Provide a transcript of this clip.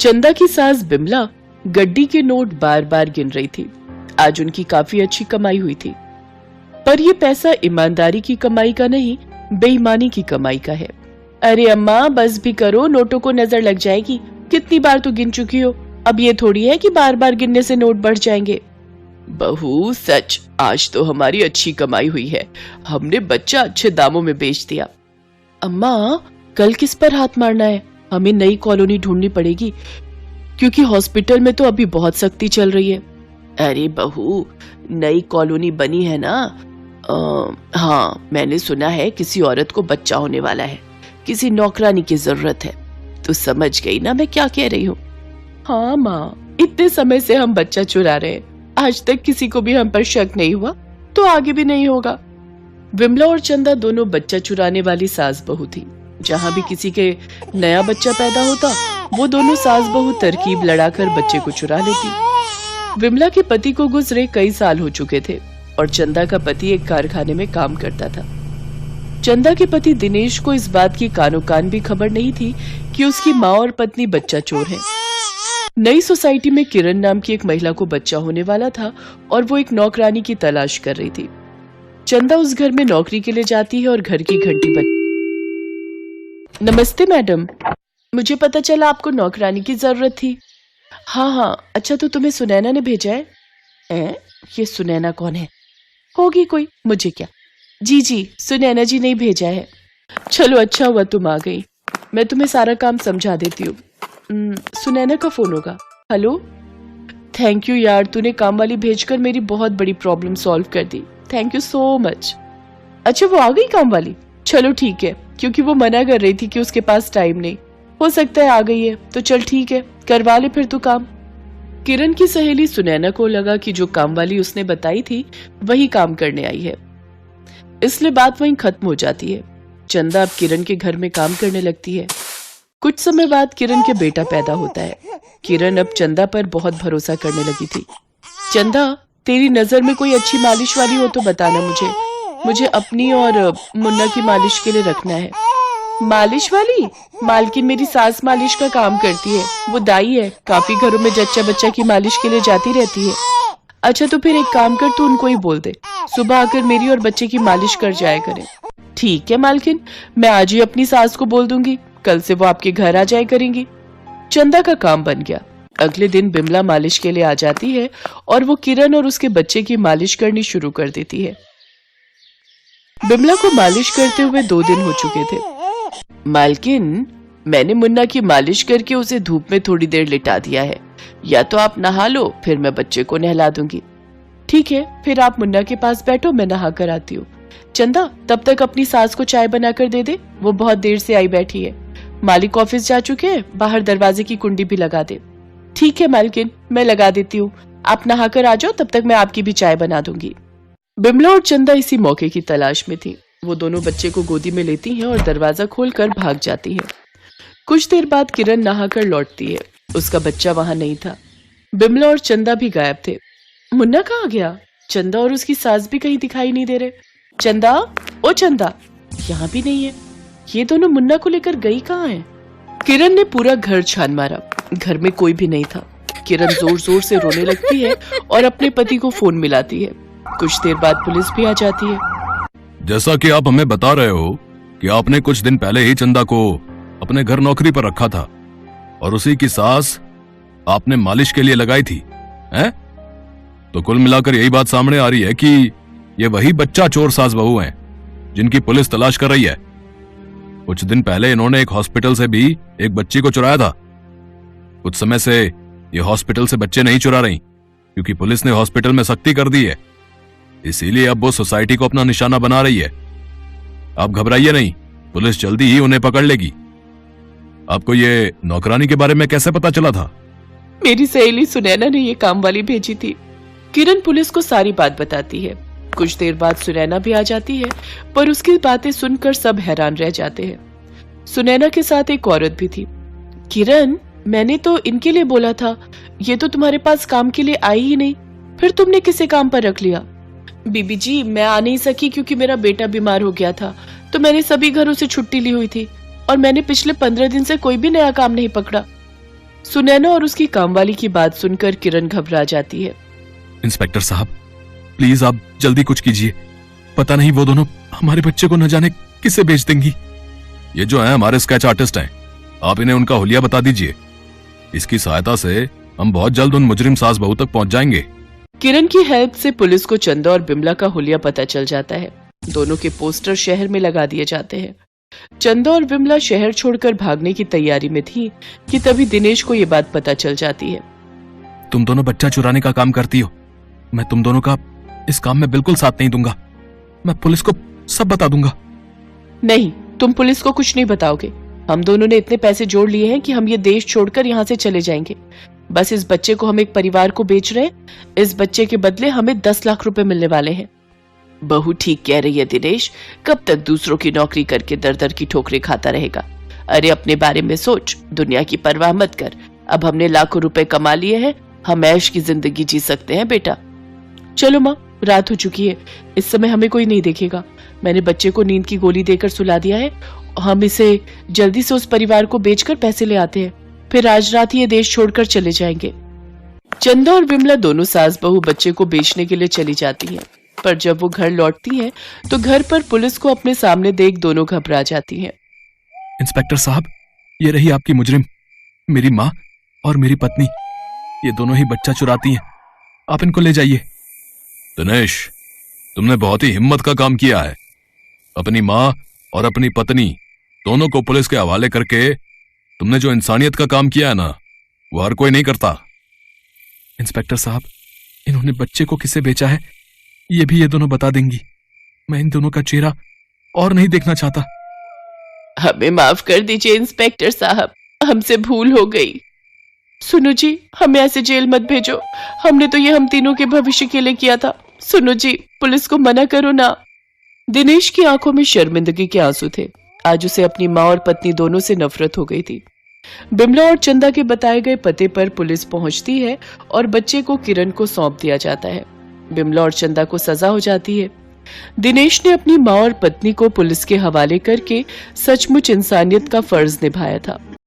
चंदा की सास बिमला गड्डी के नोट बार बार गिन रही थी। आज उनकी काफी अच्छी कमाई हुई थी, पर ये पैसा ईमानदारी की कमाई का नहीं, बेईमानी की कमाई का है। अरे अम्मा बस भी करो, नोटों को नजर लग जाएगी। कितनी बार तो गिन चुकी हो, अब ये थोड़ी है कि बार बार गिनने से नोट बढ़ जाएंगे। बहू सच, आज तो हमारी अच्छी कमाई हुई है। हमने बच्चा अच्छे दामों में बेच दिया। अम्मा कल किस पर हाथ मारना है? हमें नई कॉलोनी ढूंढनी पड़ेगी, क्योंकि हॉस्पिटल में तो अभी बहुत सख्ती चल रही है। अरे बहू, नई कॉलोनी बनी है ना? हाँ, मैंने सुना है किसी औरत को बच्चा होने वाला है, किसी नौकरानी की जरूरत है। तो समझ गई ना मैं क्या कह रही हूँ? हाँ माँ, इतने समय से हम बच्चा चुरा रहे हैं, आज तक किसी को भी हम पर शक नहीं हुआ, तो आगे भी नहीं होगा। विमला और चंदा दोनों बच्चा चुराने वाली सास बहू थी। जहाँ भी किसी के नया बच्चा पैदा होता, वो दोनों सास बहू तरकीब लड़ाकर बच्चे को चुरा लेती। विमला के पति को गुजरे कई साल हो चुके थे और चंदा का पति एक कारखाने में काम करता था। चंदा के पति दिनेश को इस बात की कानो कान भी खबर नहीं थी कि उसकी माँ और पत्नी बच्चा चोर हैं। नई सोसाइटी में किरण नाम की एक महिला को बच्चा होने वाला था और वो एक नौकरानी की तलाश कर रही थी। चंदा उस घर में नौकरी के लिए जाती है और घर की घंटी बज। नमस्ते मैडम, मुझे पता चला आपको नौकरानी की जरूरत थी। हाँ, अच्छा तो तुम्हें सुनैना ने भेजा है? ये सुनैना कौन है? होगी कोई, मुझे क्या। जी, सुनैना जी ने भेजा है। चलो अच्छा हुआ तुम आ गई, मैं तुम्हें सारा काम समझा देती हूँ। सुनैना का फोन होगा। हेलो, थैंक यू यार, तूने काम वाली भेजकर मेरी बहुत बड़ी प्रॉब्लम सॉल्व कर दी। Thank you so much. अच्छा वो आ गई काम वाली? चलो ठीक है, क्योंकि वो मना कर रही थी कि उसके पास टाइम नहीं। हो सकता है आ गई है, तो चल ठीक है, करवा ले फिर तू काम। किरण की सहेली सुनैना को लगा कि जो काम वाली उसने बताई थी वही काम करने आई है, इसलिए बात वहीं खत्म हो जाती है। चंदा अब किरण के घर में काम करने लगती है। कुछ समय बाद किरण के बेटा पैदा होता है। किरण अब चंदा पर बहुत भरोसा करने लगी थी। चंदा, तेरी नजर में कोई अच्छी मालिश वाली हो तो बताना मुझे अपनी और मुन्ना की मालिश के लिए रखना है। मालिश वाली? मालकिन मेरी सास मालिश का काम करती है, वो दाई है, काफी घरों में जच्चा बच्चा की मालिश के लिए जाती रहती है। अच्छा तो फिर एक काम कर, तू उनको ही बोल दे, सुबह आकर मेरी और बच्चे की मालिश कर जाया करें। ठीक है मालकिन, मैं आज ही अपनी सास को बोल दूंगी, कल से वो आपके घर आ जाया करेंगी। चंदा का काम बन गया। अगले दिन बिमला मालिश के लिए आ जाती है और वो किरण और उसके बच्चे की मालिश करनी शुरू कर देती है। बिमला को मालिश करते हुए 2 दिन हो चुके थे। मालकिन, मैंने मुन्ना की मालिश करके उसे धूप में थोड़ी देर लिटा दिया है, या तो आप नहा लो, फिर मैं बच्चे को नहला दूंगी। ठीक है, फिर आप मुन्ना के पास बैठो, मैं नहा कर आती हूँ। चंदा, तब तक अपनी सास को चाय बनाकर दे दे, वो बहुत देर से आई बैठी है। मालिक ऑफिस जा चुके हैं, बाहर दरवाजे की कुंडी भी लगा दे। ठीक है मालकिन, मैं लगा देती हूँ, आप नहा कर आ जाओ, तब तक मैं आपकी भी चाय बना दूंगी। बिमला और चंदा इसी मौके की तलाश में थी। वो दोनों बच्चे को गोदी में लेती हैं और दरवाजा खोलकर भाग जाती हैं। कुछ देर बाद किरण नहाकर लौटती है, उसका बच्चा वहां नहीं था। बिमला और चंदा भी गायब थे। मुन्ना कहाँ गया? चंदा और उसकी सास भी कहीं दिखाई नहीं दे रहे। चंदा, ओ चंदा, यहाँ भी नहीं है। ये दोनों मुन्ना को लेकर गई कहाँ है? किरण ने पूरा घर छान मारा, घर में कोई भी नहीं था। किरण जोर जोर से रोने लगती है और अपने पति को फोन मिलाती है। कुछ देर बाद पुलिस भी आ जाती है। जैसा कि आप हमें बता रहे हो कि आपने कुछ दिन पहले ही चंदा को अपने घर नौकरी पर रखा था और उसी की सास आपने मालिश के लिए लगाई थी, हैं? तो कुल मिलाकर यही बात सामने आ रही है कि ये वही बच्चा चोर सास बहू हैं जिनकी पुलिस तलाश कर रही है। कुछ दिन पहले इन्होंने एक हॉस्पिटल से भी एक बच्ची को चुराया था। कुछ समय से ये हॉस्पिटल से बच्चे नहीं चुरा रही, क्योंकि पुलिस ने हॉस्पिटल में सख्ती कर दी है, इसीलिए अब वो सोसाइटी को अपना निशाना बना रही है। आप घबराइए नहीं, पुलिस जल्दी ही उन्हें पकड़ लेगी। आपको ये नौकरानी के बारे में कैसे पता चला था? मेरी सहेली सुनैना ने ये काम वाली भेजी थी। किरण पुलिस को सारी बात बताती है। कुछ देर बाद सुनैना भी आ जाती है, पर उसकी बातें सुनकर सब हैरान रह जाते हैं। सुनैना के साथ एक औरत भी थी। किरण, मैंने तो इनके लिए बोला था, ये तो तुम्हारे पास काम के लिए आई ही नहीं, फिर तुमने किसे काम पर रख लिया? बीबी जी, मैं आ नहीं सकी क्योंकि मेरा बेटा बीमार हो गया था, तो मैंने सभी घरों से छुट्टी ली हुई थी और मैंने पिछले 15 दिन से कोई भी नया काम नहीं पकड़ा। सुनैना और उसकी कामवाली की बात सुनकर किरण घबरा जाती है। इंस्पेक्टर साहब, प्लीज आप जल्दी कुछ कीजिए। पता नहीं वो दोनों हमारे बच्चे को न जाने किसे बेच देंगी। ये जो है हमारे स्केच आर्टिस्ट हैं, आप इन्हें उनका हुलिया बता दीजिए। इसकी सहायता से हम बहुत जल्द उन मुजरिम सास बहू तक पहुंच जाएंगे। किरण की हेल्प से पुलिस को चंदा और बिमला का हुलिया पता चल जाता है। दोनों के पोस्टर शहर में लगा दिए जाते हैं। चंदा और बिमला शहर छोड़कर भागने की तैयारी में थी कि तभी दिनेश को ये बात पता चल जाती है। तुम दोनों बच्चा चुराने का काम करती हो। मैं तुम दोनों का इस काम में बिल्कुल साथ नहीं दूंगा। मैं पुलिस को सब बता दूंगा। नहीं, तुम पुलिस को कुछ नहीं बताओगे। हम दोनों ने इतने पैसे जोड़ लिए हैं कि हम ये देश छोड़कर यहाँ से चले जाएंगे। बस इस बच्चे को हम एक परिवार को बेच रहे हैं। इस बच्चे के बदले हमें 10 लाख रुपए मिलने वाले हैं। बहू ठीक कह रही है दिनेश, कब तक दूसरों की नौकरी करके दर दर की ठोकरें खाता रहेगा। अरे अपने बारे में सोच, दुनिया की परवाह मत कर। अब हमने लाखों रुपए कमा लिए हैं, हम ऐश की जिंदगी जी सकते हैं बेटा। चलो माँ, रात हो चुकी है, इस समय हमें कोई नहीं देखेगा। मैंने बच्चे को नींद की गोली देकर सुला दिया है। हम इसे जल्दी से उस परिवार को बेचकर पैसे ले आते हैं, फिर आज रात ये देश छोड़कर चले जाएंगे। चंदा और विमला दोनों सास बहू बच्चे को बेचने के लिए चली जाती हैं, पर जब वो घर लौटती हैं, तो घर पर पुलिस को अपने सामने देख दोनों घबरा जाती हैं। इंस्पेक्टर साहब, ये रही आपकी मुजरिम, मेरी माँ और मेरी पत्नी। ये दोनों ही बच्चा चुराती हैं। आप इनको ले जाइए। दिनेश, तुमने बहुत ही हिम्मत का काम किया है। अपनी माँ और अपनी पत्नी दोनों को पुलिस के हवाले करके तुमने जो इंसानियत का काम किया है ना, वो हर कोई नहीं करता। इंस्पेक्टर साहब, इन्होंने बच्चे को किसे बेचा है ये भी ये दोनों बता देंगी। मैं इन दोनों का चेहरा और नहीं देखना चाहता। हमें माफ कर दीजिए इंस्पेक्टर साहब, हमसे भूल हो गई। सुनो जी, हमें ऐसे जेल मत भेजो। हमने तो ये हम तीनों के भविष्य के लिए किया था। सुनो जी, पुलिस को मना करो ना। दिनेश की आंखों में शर्मिंदगी के आंसू थे। आज उसे अपनी माँ और पत्नी दोनों से नफरत हो गई थी। बिमला और चंदा के बताए गए पते पर पुलिस पहुंचती है और बच्चे को किरण को सौंप दिया जाता है। बिमला और चंदा को सजा हो जाती है। दिनेश ने अपनी माँ और पत्नी को पुलिस के हवाले करके सचमुच इंसानियत का फर्ज निभाया था।